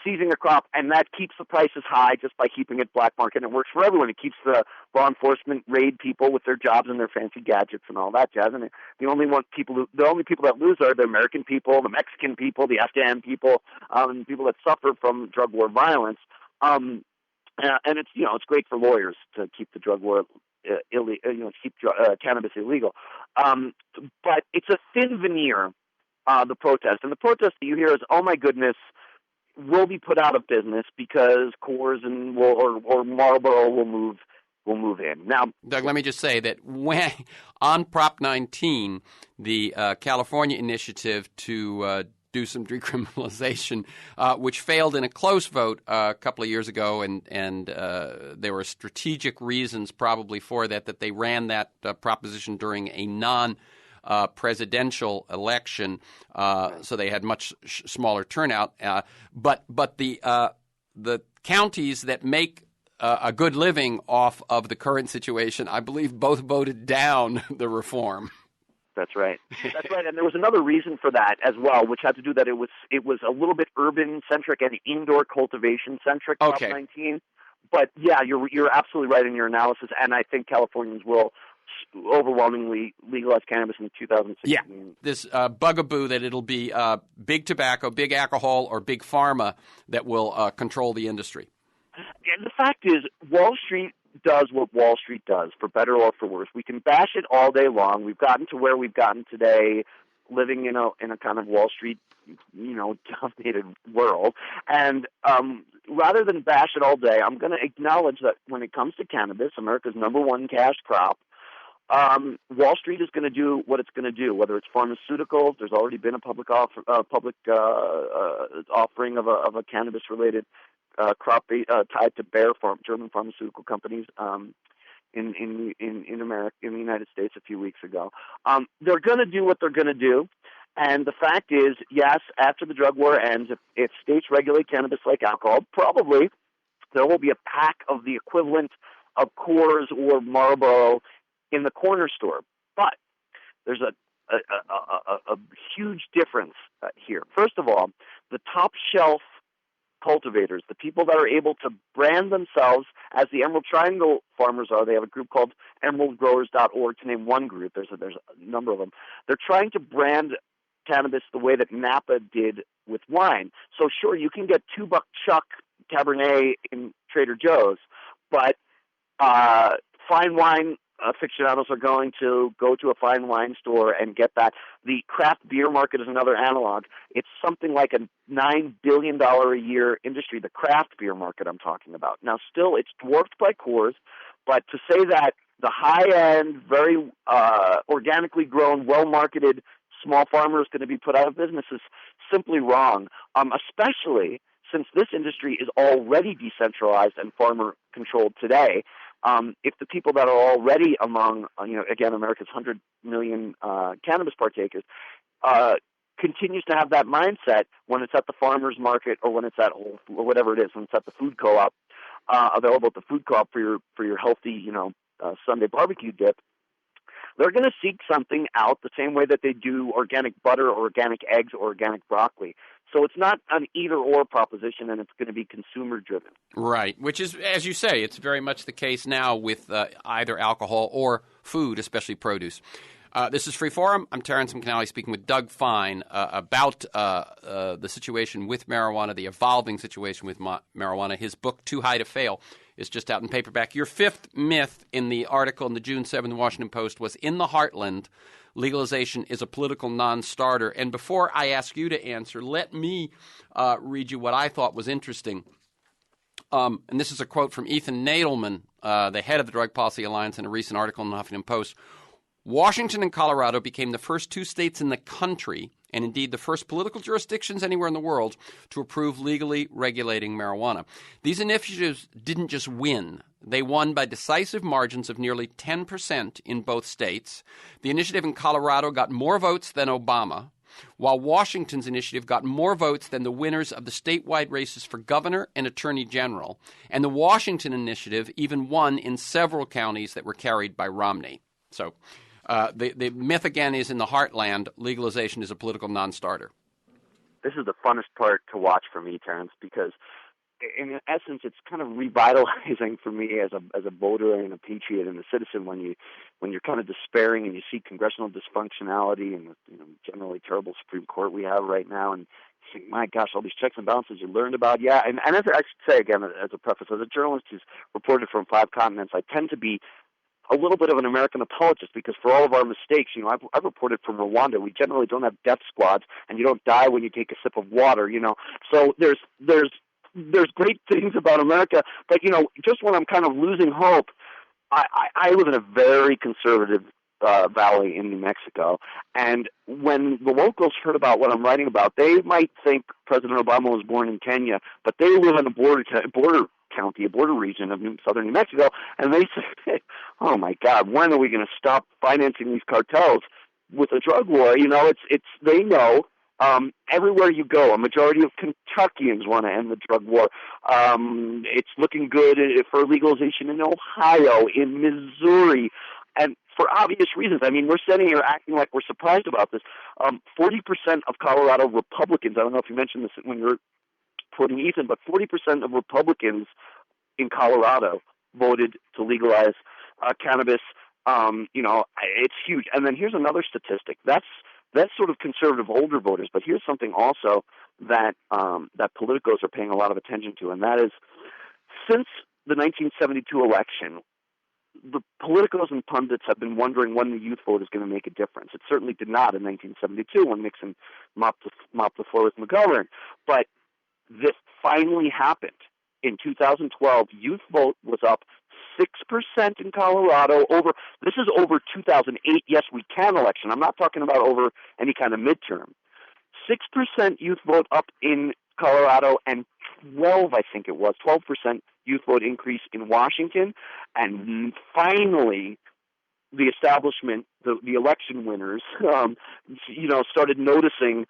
seizing the crop, and that keeps the prices high just by keeping it black market, and it works for everyone. It keeps the law enforcement raid people with their jobs and their fancy gadgets and all that jazz, and the only people that lose are the American people, the Mexican people, the Afghan people, and people that suffer from drug war violence. And it's great for lawyers to keep the drug war keep cannabis illegal. But it's a thin veneer, the protest. And the protest that you hear is, oh my goodness, we'll be put out of business because Coors or Marlboro will move in. Now, Doug, let me just say that when on Prop 19, the California initiative to do some decriminalization, which failed in a close vote a couple of years ago, and there were strategic reasons probably for that they ran that proposition during a non-presidential election, so they had much smaller turnout. But the counties that make a good living off of the current situation, I believe, both voted down the reform. That's right. That's right. And there was another reason for that as well, which had to do that it was a little bit urban centric and indoor cultivation centric. Okay. Prop 19. But yeah, you're absolutely right in your analysis, and I think Californians will overwhelmingly legalize cannabis in 2016. Yeah, this bugaboo that it'll be big tobacco, big alcohol, or big pharma that will control the industry. And the fact is, Wall Street does what Wall Street does, for better or for worse. We can bash it all day long. We've gotten to where we've gotten today, living in a kind of Wall Street, dominated world. And rather than bash it all day, I'm going to acknowledge that when it comes to cannabis, America's number one cash crop, Wall Street is going to do what it's going to do. Whether it's pharmaceuticals, there's already been a public offering of a cannabis-related crop tied to Bayer German pharmaceutical companies in America, in the United States, a few weeks ago. They're going to do what they're going to do, and the fact is, yes, after the drug war ends, if states regulate cannabis like alcohol, probably there will be a pack of the equivalent of Coors or Marlboro in the corner store. But there's a huge difference here. First of all, the top shelf cultivators, the people that are able to brand themselves as the Emerald Triangle farmers are. They have a group called emeraldgrowers.org, to name one group. There's a number of them. They're trying to brand cannabis the way that Napa did with wine. So sure, you can get $2 Chuck Cabernet in Trader Joe's, but fine wine aficionados are going to go to a fine wine store and get that. The craft beer market is another analog. It's something like a $9 billion a year industry, the craft beer market I'm talking about. Now, still, it's dwarfed by Coors, but to say that the high-end, very organically grown, well-marketed small farmer is going to be put out of business is simply wrong, especially since this industry is already decentralized and farmer-controlled today. If the people that are already among, again, America's 100 million cannabis partakers, continues to have that mindset when it's at the farmer's market or when it's at or whatever it is, when it's at the food co-op, available at the food co-op for your healthy, Sunday barbecue dip, they're going to seek something out the same way that they do organic butter or organic eggs or organic broccoli. So it's not an either-or proposition, and it's going to be consumer-driven. Right, which is, as you say, it's very much the case now with either alcohol or food, especially produce. This is Free Forum. I'm Terrence McNally speaking with Doug Fine about the situation with marijuana, the evolving situation with marijuana. His book, Too High to Fail, is just out in paperback. Your fifth myth in the article in the June 7th Washington Post was, in the heartland, legalization is a political non-starter. And before I ask you to answer, let me read you what I thought was interesting. And this is a quote from Ethan Nadelman, the head of the Drug Policy Alliance, in a recent article in the Huffington Post. Washington and Colorado became the first two states in the country, and indeed the first political jurisdictions anywhere in the world, to approve legally regulating marijuana. These initiatives didn't just win. They won by decisive margins of nearly 10% in both states. The initiative in Colorado got more votes than Obama, while Washington's initiative got more votes than the winners of the statewide races for governor and attorney general. And the Washington initiative even won in several counties that were carried by Romney. So the myth, again, is in the heartland, legalization is a political non-starter. This is the funnest part to watch for me, Terrence, because in essence, it's kind of revitalizing for me as a voter and a patriot and a citizen when you're kind of despairing and you see congressional dysfunctionality and generally terrible Supreme Court we have right now, and you think, my gosh, all these checks and balances you learned about. Yeah, and as I should say again, as a preface, as a journalist who's reported from 5 continents, I tend to be a little bit of an American apologist because for all of our mistakes, I've reported from Rwanda. We generally don't have death squads, and you don't die when you take a sip of water. So there's great things about America, but just when I'm kind of losing hope, I live in a very conservative valley in New Mexico, and when the locals heard about what I'm writing about, they might think President Obama was born in Kenya, but they live in a border county, a border region of southern New Mexico, and they say, "Oh my God, when are we going to stop financing these cartels with a drug war?" It's they know. Everywhere you go, a majority of Kentuckians want to end the drug war. It's looking good for legalization in Ohio, in Missouri, and for obvious reasons. I mean, we're sitting here acting like we're surprised about this. 40% of Colorado Republicans, I don't know if you mentioned this when you were quoting Ethan, but 40% of Republicans in Colorado voted to legalize cannabis. It's huge. And then here's another statistic. That's sort of conservative older voters. But here's something also that politicos are paying a lot of attention to, and that is since the 1972 election, the politicos and pundits have been wondering when the youth vote is going to make a difference. It certainly did not in 1972 when Nixon mopped the floor with McGovern. But this finally happened. In 2012, youth vote was up 6% in Colorado. This is over 2008 Yes We Can election. I'm not talking about over any kind of midterm. 6% youth vote up in Colorado, and 12% youth vote increase in Washington. And finally, the establishment, the election winners, started noticing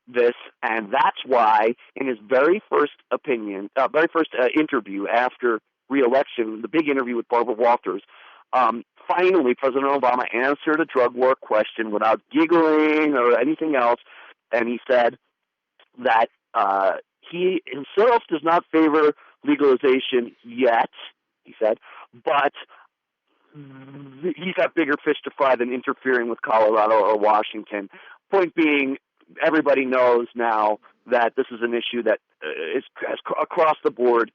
this, and that's why in his very first interview after re-election, the big interview with Barbara Walters, finally President Obama answered a drug war question without giggling or anything else, and he said that he himself does not favor legalization yet, he said, but he's got bigger fish to fry than interfering with Colorado or Washington. Point being, everybody knows now that this is an issue that has across the board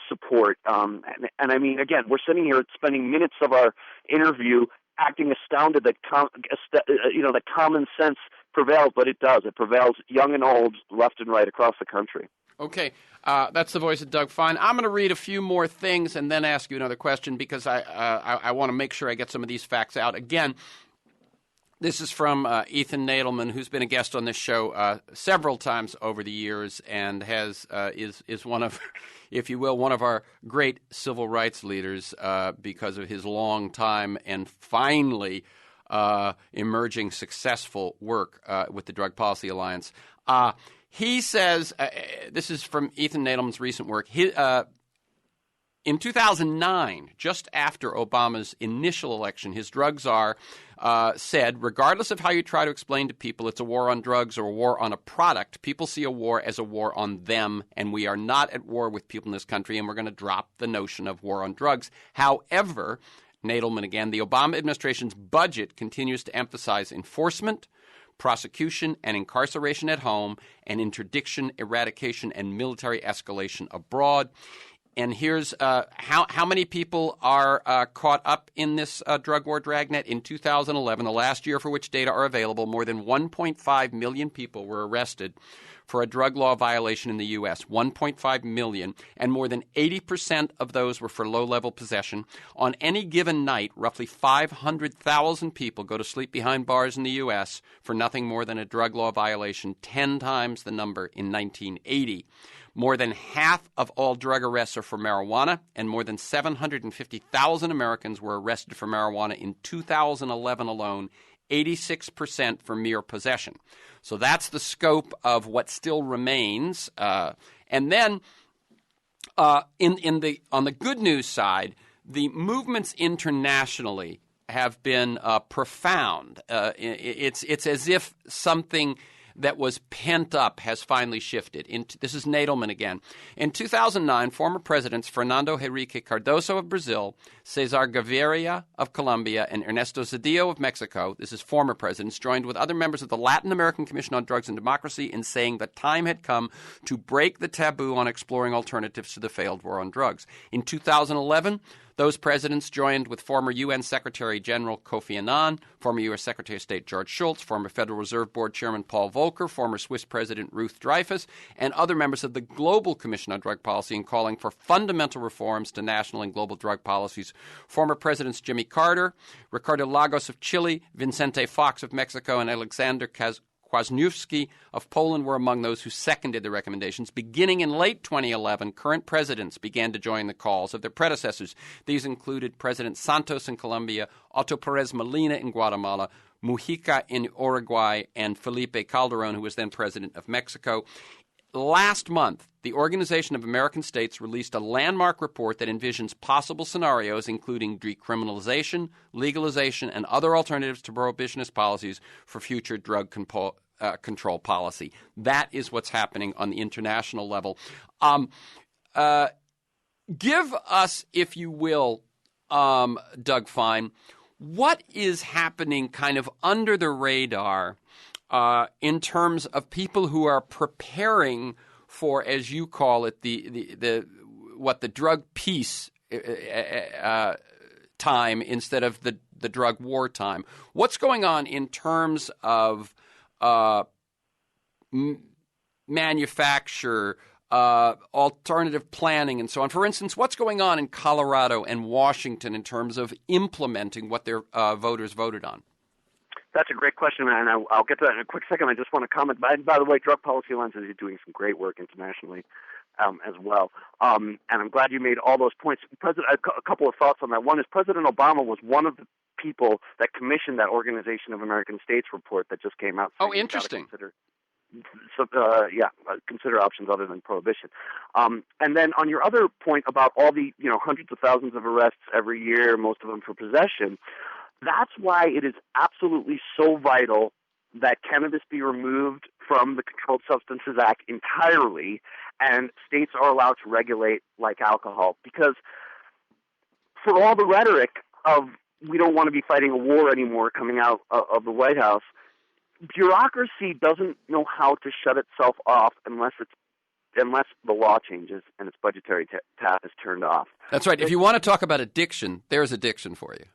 support. And I mean, again, we're sitting here spending minutes of our interview acting astounded that that common sense prevails, but it does. It prevails, young and old, left and right, across the country. Okay, that's the voice of Doug Fine. I'm going to read a few more things and then ask you another question because I want to make sure I get some of these facts out. Again, this is from Ethan Nadelman, who's been a guest on this show several times over the years and is one of, if you will, one of our great civil rights leaders because of his long time and finally emerging successful work with the Drug Policy Alliance. He says, this is from Ethan Nadelman's recent work, In 2009, just after Obama's initial election, his drug czar said, regardless of how you try to explain to people it's a war on drugs or a war on a product, people see a war as a war on them, and we are not at war with people in this country, and we're going to drop the notion of war on drugs. However, Nadelman again, the Obama administration's budget continues to emphasize enforcement, prosecution, and incarceration at home, and interdiction, eradication, and military escalation abroad. And here's how many people are caught up in this drug war dragnet. In 2011, the last year for which data are available, more than 1.5 million people were arrested for a drug law violation in the U.S., 1.5 million, and more than 80% of those were for low-level possession. On any given night, roughly 500,000 people go to sleep behind bars in the U.S. for nothing more than a drug law violation, 10 times the number in 1980. More than half of all drug arrests are for marijuana, and more than 750,000 Americans were arrested for marijuana in 2011 alone, 86% for mere possession. So that's the scope of what still remains. And then on the good news side, the movements internationally have been profound. It's as if something that was pent up has finally shifted. This is Nadelman again. In 2009, former presidents Fernando Henrique Cardoso of Brazil, Cesar Gaviria of Colombia, and Ernesto Zedillo of Mexico, this is former presidents, joined with other members of the Latin American Commission on Drugs and Democracy in saying the time had come to break the taboo on exploring alternatives to the failed war on drugs. In 2011, those presidents joined with former UN Secretary General Kofi Annan, former U.S. Secretary of State George Shultz, former Federal Reserve Board Chairman Paul Volcker, former Swiss President Ruth Dreyfus, and other members of the Global Commission on Drug Policy in calling for fundamental reforms to national and global drug policies. Former Presidents Jimmy Carter, Ricardo Lagos of Chile, Vicente Fox of Mexico, and Alexander Kwasniewski of Poland were among those who seconded the recommendations. Beginning in late 2011, current presidents began to join the calls of their predecessors. These included President Santos in Colombia, Otto Perez Molina in Guatemala, Mujica in Uruguay, and Felipe Calderón, who was then president of Mexico. Last month, the Organization of American States released a landmark report that envisions possible scenarios, including decriminalization, legalization, and other alternatives to prohibitionist policies for future drug control policy. That is what's happening on the international level. Give us, if you will, Doug Fine, what is happening kind of under the radar in terms of people who are preparing for, as you call it, the drug peace time instead of the drug war time. What's going on in terms of manufacture, alternative planning, and so on? For instance, what's going on in Colorado and Washington in terms of implementing what their voters voted on? That's a great question, and I'll get to that in a quick second. I just want to comment. By the way, Drug Policy Alliance is doing some great work internationally as well. And I'm glad you made all those points. A couple of thoughts on that. One is President Obama was one of the people that commissioned that Organization of American States report that just came out. Oh, interesting. Consider options other than prohibition. And then on your other point about all the hundreds of thousands of arrests every year, most of them for possession, that's why it is absolutely so vital that cannabis be removed from the Controlled Substances Act entirely and states are allowed to regulate like alcohol. Because for all the rhetoric of we don't want to be fighting a war anymore coming out of the White House, bureaucracy doesn't know how to shut itself off unless the law changes and its budgetary tap is turned off. That's right. If you want to talk about addiction, there's addiction for you.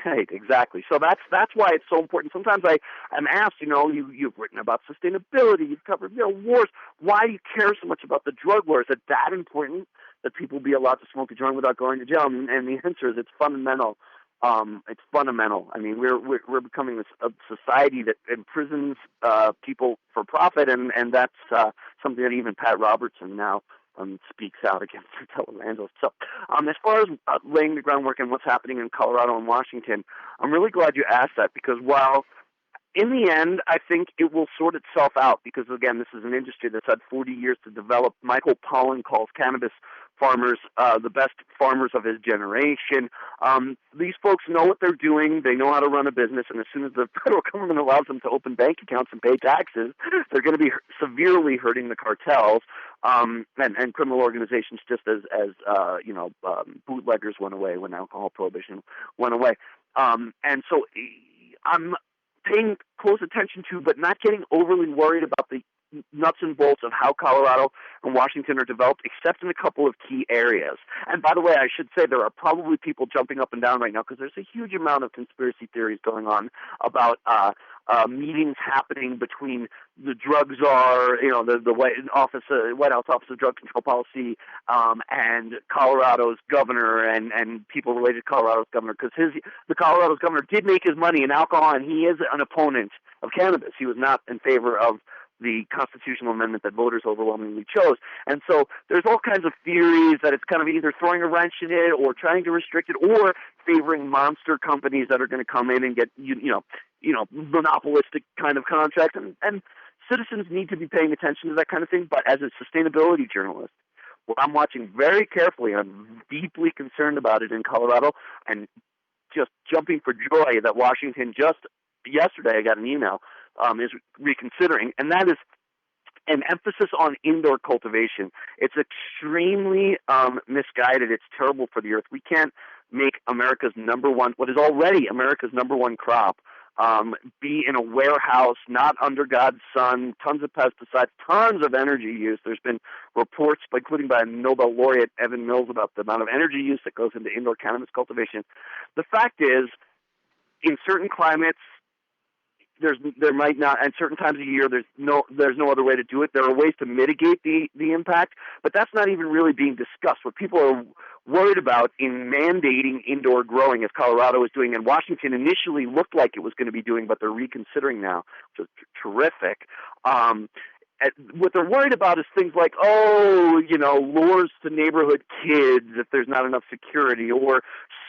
Right, exactly. So that's why it's so important. Sometimes I'm asked, you've written about sustainability, you've covered wars. Why do you care so much about the drug war? Is it that important that people be allowed to smoke a joint without going to jail? And the answer is it's fundamental. It's fundamental. I mean, we're becoming a society that imprisons people for profit, and that's something that even Pat Robertson now speaks out against in televangelists. So as far as laying the groundwork and what's happening in Colorado and Washington, I'm really glad you asked that, because while in the end I think it will sort itself out, because again, this is an industry that's had 40 years to develop. Michael Pollan calls cannabis farmers, the best farmers of his generation. These folks know what they're doing. They know how to run a business, and as soon as the federal government allows them to open bank accounts and pay taxes, they're going to be severely hurting the cartels and criminal organizations, just as bootleggers went away when alcohol prohibition went away. And so I'm paying close attention to, but not getting overly worried about the nuts and bolts of how Colorado and Washington are developed, except in a couple of key areas. And by the way, I should say there are probably people jumping up and down right now because there's a huge amount of conspiracy theories going on about meetings happening between the drug czar, the White House Office of Drug Control Policy, and Colorado's governor and people related to Colorado's governor, because the Colorado's governor did make his money in alcohol, and he is an opponent of cannabis. He was not in favor of the constitutional amendment that voters overwhelmingly chose. And so there's all kinds of theories that it's kind of either throwing a wrench in it or trying to restrict it or favoring monster companies that are going to come in and get, monopolistic kind of contracts. And citizens need to be paying attention to that kind of thing. But as a sustainability journalist, what I'm watching very carefully, and I'm deeply concerned about it in Colorado, and just jumping for joy that Washington just yesterday I got an email is reconsidering, and that is an emphasis on indoor cultivation. It's extremely misguided. It's terrible for the earth. We can't make what is already America's number one crop, be in a warehouse, not under God's sun, tons of pesticides, tons of energy use. There's been reports, including by Nobel laureate Evan Mills, about the amount of energy use that goes into indoor cannabis cultivation. The fact is, in certain climates, there might not, and certain times of year, there's no other way to do it. There are ways to mitigate the impact, but that's not even really being discussed. What people are worried about in mandating indoor growing, as Colorado is doing, and Washington initially looked like it was going to be doing, but they're reconsidering now, which is terrific. What they're worried about is things like, lures to neighborhood kids if there's not enough security, or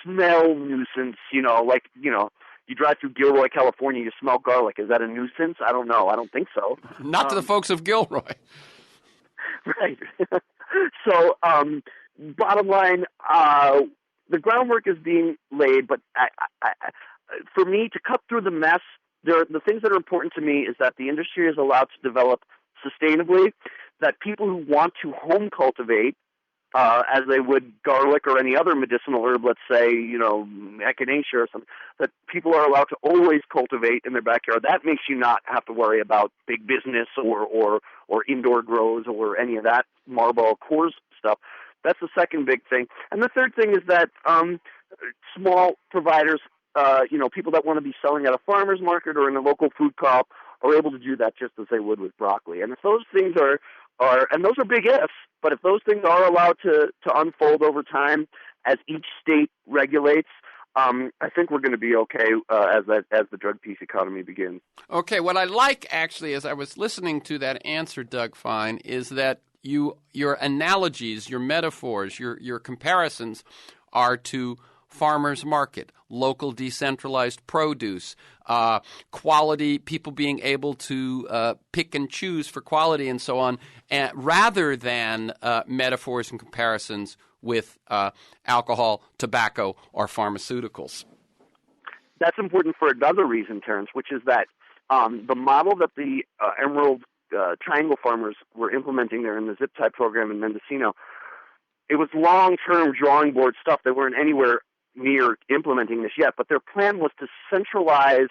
smell nuisance, you drive through Gilroy, California, you smell garlic. Is that a nuisance? I don't know. I don't think so. Not to the folks of Gilroy. Right. So, bottom line, the groundwork is being laid, but for me, to cut through the mess, the things that are important to me is that the industry is allowed to develop sustainably, that people who want to home cultivate, as they would garlic or any other medicinal herb, let's say, echinacea or something, that people are allowed to always cultivate in their backyard. That makes you not have to worry about big business or indoor grows or any of that Marlboro Coors stuff. That's the second big thing. And the third thing is that small providers, people that want to be selling at a farmer's market or in a local food co-op are able to do that just as they would with broccoli. And if those things are and those are big ifs, but if those things are allowed to unfold over time as each state regulates, I think we're going to be okay as the drug peace economy begins. Okay, what I like, actually, as I was listening to that answer, Doug Fine, is that your analogies, your metaphors, your comparisons are to farmers market, local decentralized produce, quality, people being able to pick and choose for quality and so on, rather than metaphors and comparisons with alcohol, tobacco, or pharmaceuticals. That's important for another reason, Terrence, which is that the model that the Emerald Triangle farmers were implementing there in the zip tie program in Mendocino, it was long-term drawing board stuff. They weren't anywhere near implementing this yet, but their plan was to centralize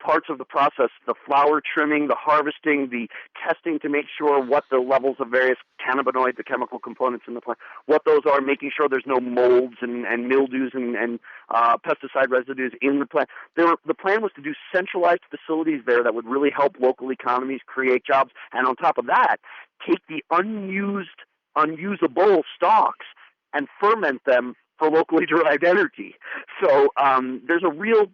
parts of the process, the flower trimming, the harvesting, the testing to make sure what the levels of various cannabinoids, the chemical components in the plant, what those are, making sure there's no molds and mildews and pesticide residues in the plant. The plan was to do centralized facilities there that would really help local economies, create jobs, and on top of that, take the unusable stalks and ferment them for locally derived energy. So there's a real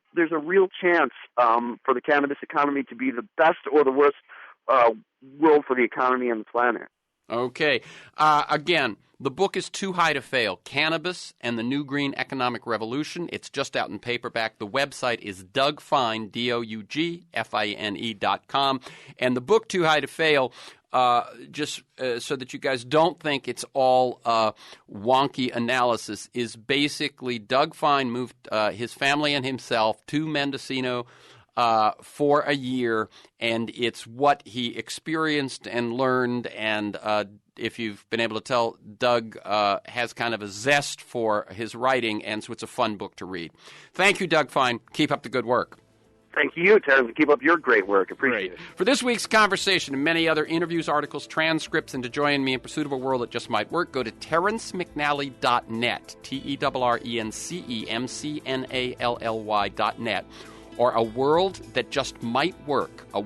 chance for the cannabis economy to be the best or the worst world for the economy and the planet. Okay. Again, the book is Too High to Fail, Cannabis and the New Green Economic Revolution. It's just out in paperback. The website is DougFine, DougFine.com. And the book, Too High to Fail, so that you guys don't think it's all wonky analysis, is basically Doug Fine moved his family and himself to Mendocino for a year, and it's what he experienced and learned. And if you've been able to tell, Doug has kind of a zest for his writing, and so it's a fun book to read. Thank you, Doug Fine. Keep up the good work. Thank you, Terrence. Keep up your great work. Appreciate it. For this week's conversation and many other interviews, articles, transcripts, and to join me in pursuit of a world that just might work, go to terrencemcnally.net, TERRENCEMCNALLY.net, or a world that just might work, all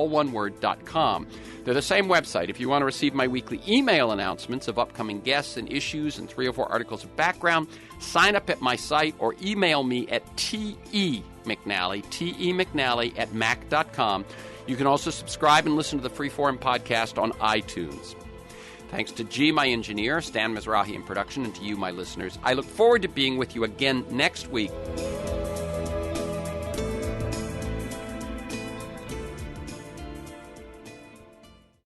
one word, .com. They're the same website. If you want to receive my weekly email announcements of upcoming guests and issues and 3 or 4 articles of background, sign up at my site or email me at TEMcNally at mac.com. You can also subscribe and listen to the Freeform podcast on iTunes. Thanks to G, my engineer, Stan Mizrahi in production, and to you, my listeners. I look forward to being with you again next week.